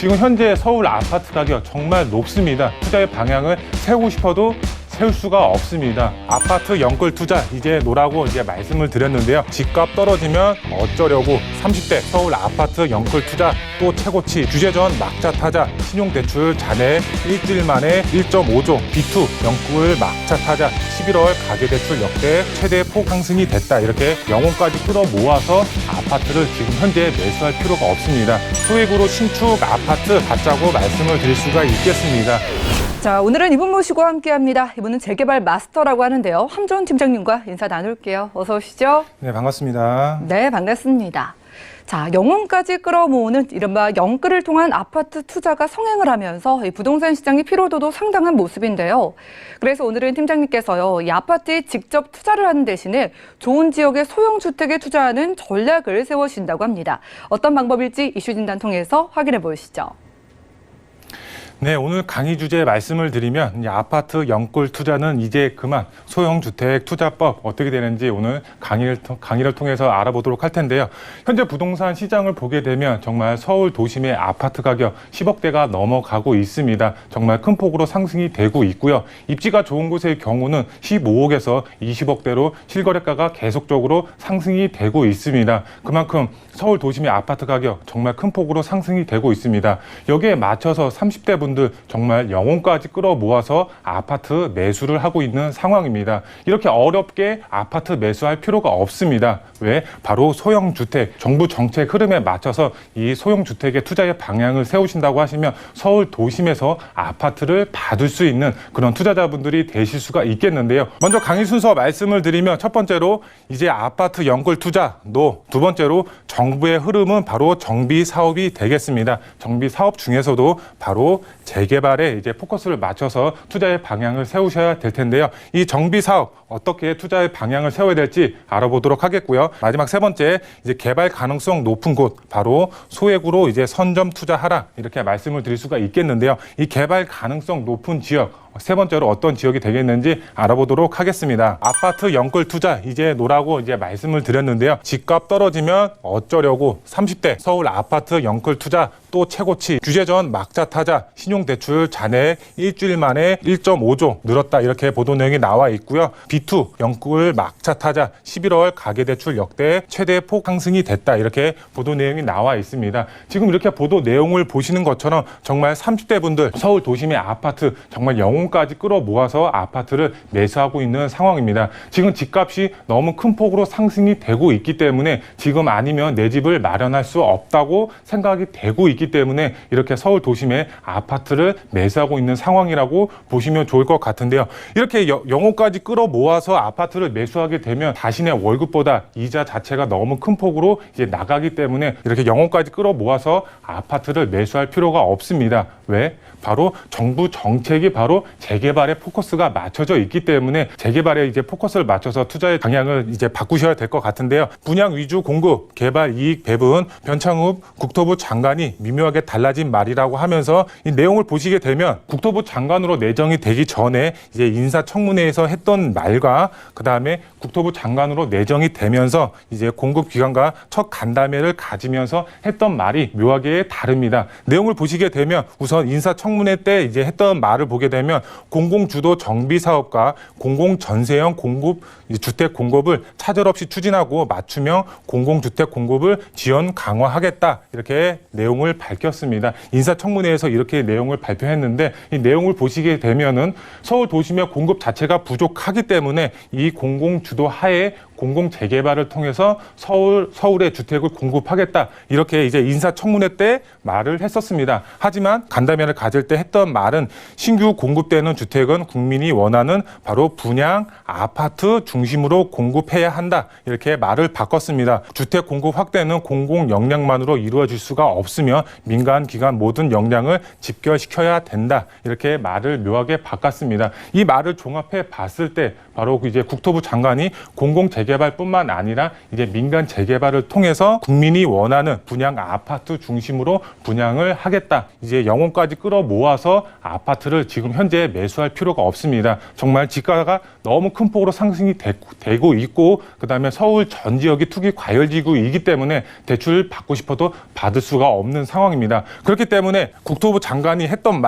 지금 현재 서울 아파트 가격 정말 높습니다. 투자의 방향을 세우고 싶어도 세울 수가 없습니다. 아파트 연끌 투자 이제 노라고 말씀을 드렸는데요. 집값 떨어지면 어쩌려고 30대 서울 아파트 연끌 투자 또 최고치 규제전 막차 타자 신용대출 잔해 일주일 만에 1.5조 B2 연끌 막차 타자 11월 가계대출 역대 최대 폭 상승이 됐다. 이렇게 영혼까지 끌어모아서 아파트를 지금 현재 매수할 필요가 없습니다. 소액으로 신축 아파트 받자고 말씀을 드릴 수가 있겠습니다. 자, 오늘은 이분 모시고 함께합니다. 이분은 재개발 마스터라고 하는데요. 함정훈 팀장님과 인사 나눌게요. 어서 오시죠. 네, 반갑습니다. 네, 반갑습니다. 자, 영혼까지 끌어모으는 이른바 연끌을 통한 아파트 투자가 성행을 하면서 이 부동산 시장의 피로도도 상당한 모습인데요. 그래서 오늘은 팀장님께서요, 이 아파트에 직접 투자를 하는 대신에 좋은 지역의 소형 주택에 투자하는 전략을 세워주신다고 합니다. 어떤 방법일지 이슈 진단 통해서 확인해 보시죠. 네, 오늘 강의 주제 말씀을 드리면 아파트 연끌 투자는 이제 그만 소형 주택 투자법 어떻게 되는지 오늘 강의를 통해서 알아보도록 할 텐데요. 현재 부동산 시장을 보게 되면 정말 서울 도심의 아파트 가격 10억대가 넘어가고 있습니다. 정말 큰 폭으로 상승이 되고 있고요. 입지가 좋은 곳의 경우는 15억에서 20억대로 실거래가가 계속적으로 상승이 되고 있습니다. 그만큼 서울 도심의 아파트 가격 정말 큰 폭으로 상승이 되고 있습니다. 여기에 맞춰서 30대 분들 정말 영혼까지 끌어모아서 아파트 매수를 하고 있는 상황입니다. 이렇게 어렵게 아파트 매수할 필요가 없습니다. 왜? 바로 소형주택, 정부 정책 흐름에 맞춰서 이 소형주택의 투자의 방향을 세우신다고 하시면 서울 도심에서 아파트를 받을 수 있는 그런 투자자분들이 되실 수가 있겠는데요. 먼저 강의 순서 말씀을 드리면 첫 번째로 이제 아파트 연끌 투자도, 두 번째로 정부의 흐름은 바로 정비 사업이 되겠습니다. 정비 사업 중에서도 바로 재개발에 이제 포커스를 맞춰서 투자의 방향을 세우셔야 될 텐데요. 이 정비 사업 어떻게 투자의 방향을 세워야 될지 알아보도록 하겠고요. 마지막 세 번째, 이제 개발 가능성 높은 곳, 바로 소액으로 이제 선점 투자하라 이렇게 말씀을 드릴 수가 있겠는데요. 이 개발 가능성 높은 지역, 세 번째로 어떤 지역이 되겠는지 알아보도록 하겠습니다. 아파트 연끌 투자 이제 노라고 말씀을 드렸는데요. 집값 떨어지면 어쩌려고 30대 서울 아파트 연끌 투자 또 최고치 규제전 막차 타자 신용대출 잔해 일주일 만에 1.5조 늘었다. 이렇게 보도 내용이 나와 있고요. B2 연끌 막차 타자 11월 가계대출 역대 최대 폭 상승이 됐다. 이렇게 보도 내용이 나와 있습니다. 지금 이렇게 보도 내용을 보시는 것처럼 정말 30대 분들 서울 도심의 아파트 정말 영혼까지 끌어모아서 아파트를 매수하고 있는 상황입니다. 지금 집값이 너무 큰 폭으로 상승이 되고 있기 때문에 지금 아니면 내 집을 마련할 수 없다고 생각이 되고 있기 때문에 이렇게 서울 도심의 아파트를 매수하고 있는 상황이라고 보시면 좋을 것 같은데요. 이렇게 영혼까지 끌어모아서 아파트를 매수하게 되면 자신의 월급보다 이자 자체가 너무 큰 폭으로 이제 나가기 때문에 이렇게 영혼까지 끌어모아서 아파트를 매수할 필요가 없습니다. 왜? 바로 정부 정책이 바로 재개발에 포커스가 맞춰져 있기 때문에 재개발에 이제 포커스를 맞춰서 투자의 방향을 이제 바꾸셔야 될 것 같은데요. 분양 위주 공급, 개발 이익 배분, 변창흠 국토부 장관이 미묘하게 달라진 말이라고 하면서 이 내용을 보시게 되면 국토부 장관으로 내정이 되기 전에 이제 인사청문회에서 했던 말과 그 다음에 국토부 장관으로 내정이 되면서 이제 공급 기관과 첫 간담회를 가지면서 했던 말이 묘하게 다릅니다. 내용을 보시게 되면 우선 인사청문회 때 이제 했던 말을 보게 되면 공공주도 정비 사업과 공공전세형 공급 주택 공급을 차질 없이 추진하고 맞춤형 공공주택 공급을 지원 강화하겠다. 이렇게 내용을 밝혔습니다. 인사청문회에서 이렇게 내용을 발표했는데 이 내용을 보시게 되면은 서울 도심의 공급 자체가 부족하기 때문에 이 공공주도 하에 공공 재개발을 통해서 서울의 주택을 공급하겠다. 이렇게 이제 인사청문회 때 말을 했었습니다. 하지만 간담회를 가질 때 했던 말은 신규 공급되는 주택은 국민이 원하는 바로 분양, 아파트 중심으로 공급해야 한다. 이렇게 말을 바꿨습니다. 주택 공급 확대는 공공 역량만으로 이루어질 수가 없으며 민간 기관 모든 역량을 집결시켜야 된다. 이렇게 말을 묘하게 바꿨습니다. 이 말을 종합해 봤을 때 바로 이제 국토부 장관이 공공 재개발 재개발뿐만 아니라 이제 민간 재개발을 통해서 국민이 원하는 분양 아파트 중심으로 분양을 하겠다. 이제 영혼까지 끌어모아서 아파트를 지금 현재 매수할 필요가 없습니다. 정말 지가가 너무 큰 폭으로 상승이 되고 있고, 그다음에 서울 전 지역이 투기 과열지구이기 때문에 대출 받고 싶어도 받을 수가 없는 상황입니다. 그렇기 때문에 국토부 장관이 했던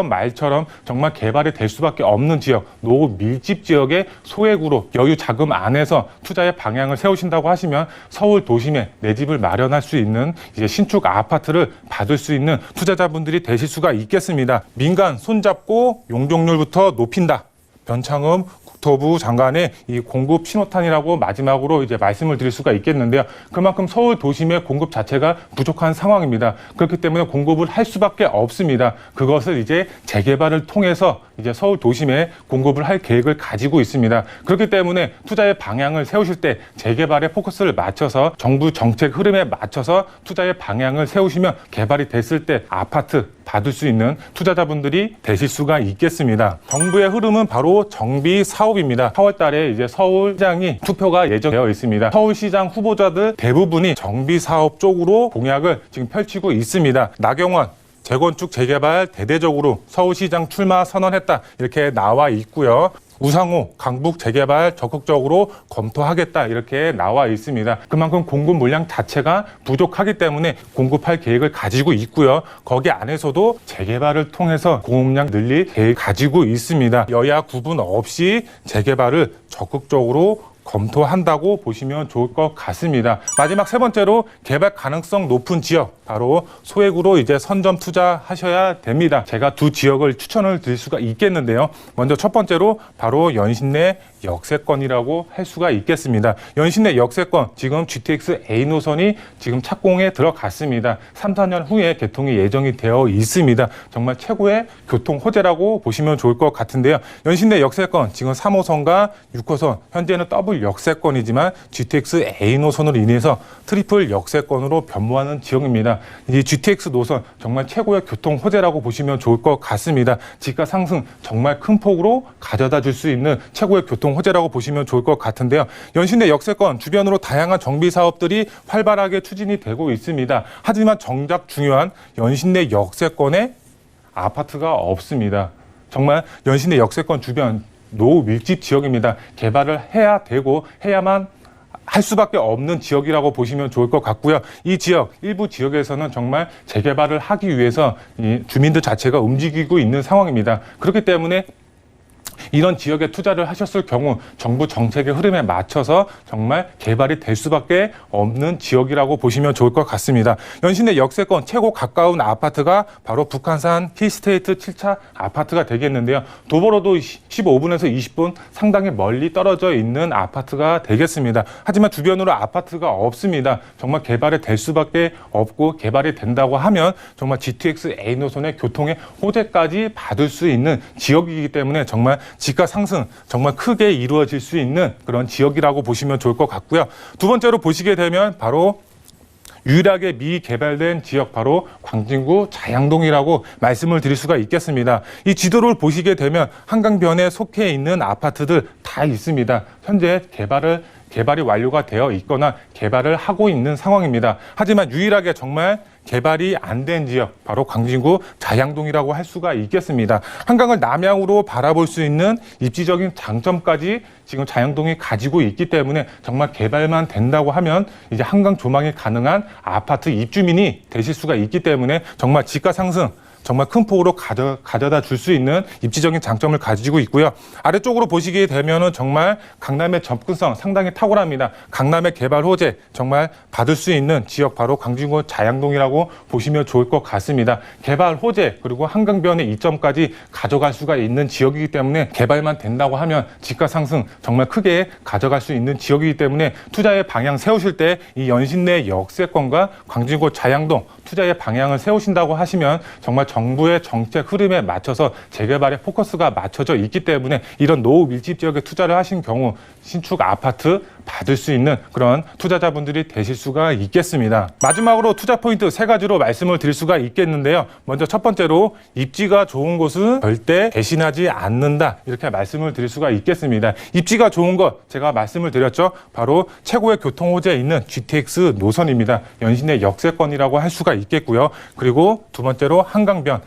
말처럼 정말 개발이 될 수밖에 없는 지역, 노밀집 지역의 소액으로 여유 자금 안에서 투자의 방향을 세우신다고 하시면 서울 도심에 내 집을 마련할 수 있는 이제 신축 아파트를 받을 수 있는 투자자분들이 되실 수가 있겠습니다. 민간 손잡고 용적률부터 높인다. 변창흠 국토부 장관의 이 공급 신호탄이라고 마지막으로 이제 말씀을 드릴 수가 있겠는데요. 그만큼 서울 도심의 공급 자체가 부족한 상황입니다. 그렇기 때문에 공급을 할 수밖에 없습니다. 그것을 이제 재개발을 통해서 이제 서울 도심에 공급을 할 계획을 가지고 있습니다. 그렇기 때문에 투자의 방향을 세우실 때 재개발에 포커스를 맞춰서 정부 정책 흐름에 맞춰서 투자의 방향을 세우시면 개발이 됐을 때 아파트 받을 수 있는 투자자분들이 되실 수가 있겠습니다. 정부의 흐름은 바로 정비 사업입니다. 4월 달에 이제 서울시장이 투표가 예정되어 있습니다. 서울시장 후보자들 대부분이 정비 사업 쪽으로 공약을 지금 펼치고 있습니다. 나경원 재건축 재개발 대대적으로 서울시장 출마 선언했다. 이렇게 나와 있고요. 우상호 강북 재개발 적극적으로 검토하겠다 이렇게 나와 있습니다. 그만큼 공급 물량 자체가 부족하기 때문에 공급할 계획을 가지고 있고요. 거기 안에서도 재개발을 통해서 공급량 늘릴 계획 가지고 있습니다. 여야 구분 없이 재개발을 적극적으로 검토한다고 보시면 좋을 것 같습니다. 마지막 세 번째로 개발 가능성 높은 지역, 바로 소액으로 이제 선점 투자하셔야 됩니다. 제가 두 지역을 추천을 드릴 수가 있겠는데요. 먼저 첫 번째로 바로 연신내 역세권이라고 할 수가 있겠습니다. 연신내 역세권, 지금 GTX A 노선이 지금 착공에 들어갔습니다. 3, 4년 후에 개통이 예정이 되어 있습니다. 정말 최고의 교통 호재라고 보시면 좋을 것 같은데요. 연신내 역세권, 지금 3호선과 6호선, 현재는 더블 역세권이지만 GTX A 노선으로 인해서 트리플 역세권으로 변모하는 지역입니다. 이 GTX 노선 정말 최고의 교통 호재라고 보시면 좋을 것 같습니다. 지가 상승 정말 큰 폭으로 가져다 줄 수 있는 최고의 교통 호재라고 보시면 좋을 것 같은데요. 연신내 역세권 주변으로 다양한 정비 사업들이 활발하게 추진이 되고 있습니다. 하지만 정작 중요한 연신내 역세권에 아파트가 없습니다. 정말 연신내 역세권 주변 노밀집 지역입니다. 개발을 해야 되고 해야만 할 수밖에 없는 지역이라고 보시면 좋을 것 같고요. 이 지역, 일부 지역에서는 정말 재개발을 하기 위해서 이 주민들 자체가 움직이고 있는 상황입니다. 그렇기 때문에 이런 지역에 투자를 하셨을 경우 정부 정책의 흐름에 맞춰서 정말 개발이 될 수밖에 없는 지역이라고 보시면 좋을 것 같습니다. 연신내 역세권 최고 가까운 아파트가 바로 북한산 힐스테이트 7차 아파트가 되겠는데요. 도보로도 15분에서 20분 상당히 멀리 떨어져 있는 아파트가 되겠습니다. 하지만 주변으로 아파트가 없습니다. 정말 개발이 될 수밖에 없고 개발이 된다고 하면 정말 GTX A 노선의 교통의 호재까지 받을 수 있는 지역이기 때문에 정말 지가 상승 정말 크게 이루어질 수 있는 그런 지역이라고 보시면 좋을 것 같고요. 두 번째로 보시게 되면 바로 유일하게 미개발된 지역, 바로 광진구 자양동이라고 말씀을 드릴 수가 있겠습니다. 이 지도를 보시게 되면 한강변에 속해 있는 아파트들 다 있습니다. 현재 개발이 완료가 되어 있거나 개발을 하고 있는 상황입니다. 하지만 유일하게 정말 개발이 안 된 지역, 바로 광진구 자양동이라고 할 수가 있겠습니다. 한강을 남향으로 바라볼 수 있는 입지적인 장점까지 지금 자양동이 가지고 있기 때문에 정말 개발만 된다고 하면 이제 한강 조망이 가능한 아파트 입주민이 되실 수가 있기 때문에 정말 지가 상승 정말 큰 폭으로 가져다 줄 수 있는 입지적인 장점을 가지고 있고요. 아래쪽으로 보시게 되면은 정말 강남의 접근성 상당히 탁월합니다. 강남의 개발 호재 정말 받을 수 있는 지역, 바로 광진구 자양동이라고 보시면 좋을 것 같습니다. 개발 호재 그리고 한강변의 이점까지 가져갈 수가 있는 지역이기 때문에 개발만 된다고 하면 지가 상승 정말 크게 가져갈 수 있는 지역이기 때문에 투자의 방향 세우실 때 이 연신내 역세권과 광진구 자양동 투자의 방향을 세우신다고 하시면 정말 정부의 정책 흐름에 맞춰서 재개발에 포커스가 맞춰져 있기 때문에 이런 노후 밀집 지역에 투자를 하신 경우 신축 아파트 받을 수 있는 그런 투자자분들이 되실 수가 있겠습니다. 마지막으로 투자 포인트 3가지로 말씀을 드릴 수가 있겠는데요. 먼저 첫 번째로 입지가 좋은 곳은 절대 배신하지 않는다. 이렇게 말씀을 드릴 수가 있겠습니다. 입지가 좋은 것 제가 말씀을 드렸죠. 바로 최고의 교통호재에 있는 GTX 노선입니다. 연신의 역세권이라고 할 수가 있겠고요. 그리고 두 번째로 한강변,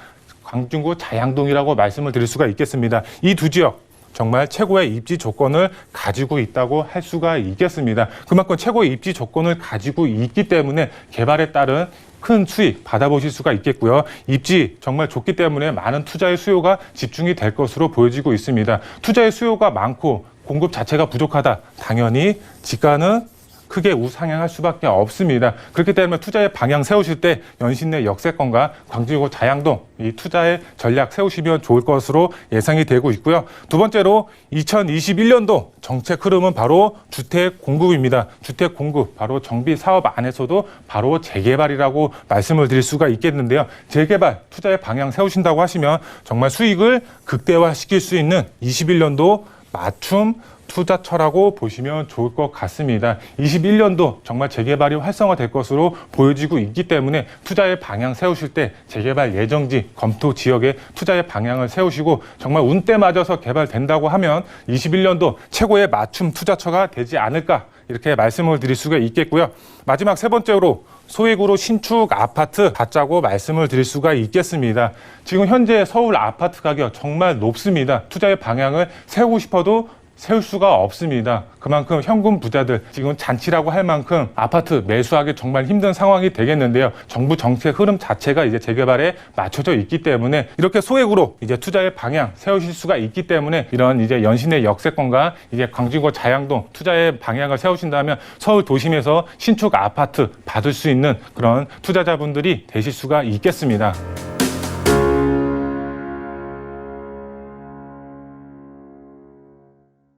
광진구 자양동이라고 말씀을 드릴 수가 있겠습니다. 이 두 지역 정말 최고의 입지 조건을 가지고 있다고 할 수가 있겠습니다. 그만큼 최고의 입지 조건을 가지고 있기 때문에 개발에 따른 큰 수익 받아보실 수가 있겠고요. 입지 정말 좋기 때문에 많은 투자의 수요가 집중이 될 것으로 보여지고 있습니다. 투자의 수요가 많고 공급 자체가 부족하다. 당연히 지가는 크게 우상향할 수밖에 없습니다. 그렇기 때문에 투자의 방향 세우실 때 연신내 역세권과 광진구 자양동 이 투자의 전략 세우시면 좋을 것으로 예상이 되고 있고요. 두 번째로 2021년도 정책 흐름은 바로 주택 공급입니다. 주택 공급 바로 정비 사업 안에서도 바로 재개발이라고 말씀을 드릴 수가 있겠는데요. 재개발 투자의 방향 세우신다고 하시면 정말 수익을 극대화시킬 수 있는 21년도 맞춤 투자처라고 보시면 좋을 것 같습니다. 21년도 정말 재개발이 활성화될 것으로 보여지고 있기 때문에 투자의 방향 세우실 때 재개발 예정지, 검토 지역에 투자의 방향을 세우시고 정말 운때 맞아서 개발된다고 하면 21년도 최고의 맞춤 투자처가 되지 않을까 이렇게 말씀을 드릴 수가 있겠고요. 마지막 세 번째로 소액으로 신축 아파트 받자고 말씀을 드릴 수가 있겠습니다. 지금 현재 서울 아파트 가격 정말 높습니다. 투자의 방향을 세우고 싶어도 세울 수가 없습니다. 그만큼 현금 부자들 지금 잔치라고 할 만큼 아파트 매수하기 정말 힘든 상황이 되겠는데요. 정부 정책 흐름 자체가 이제 재개발에 맞춰져 있기 때문에 이렇게 소액으로 이제 투자의 방향 세우실 수가 있기 때문에 이런 이제 연신의 역세권과 이제 광진구 자양동 투자의 방향을 세우신다면 서울 도심에서 신축 아파트 받을 수 있는 그런 투자자분들이 되실 수가 있겠습니다.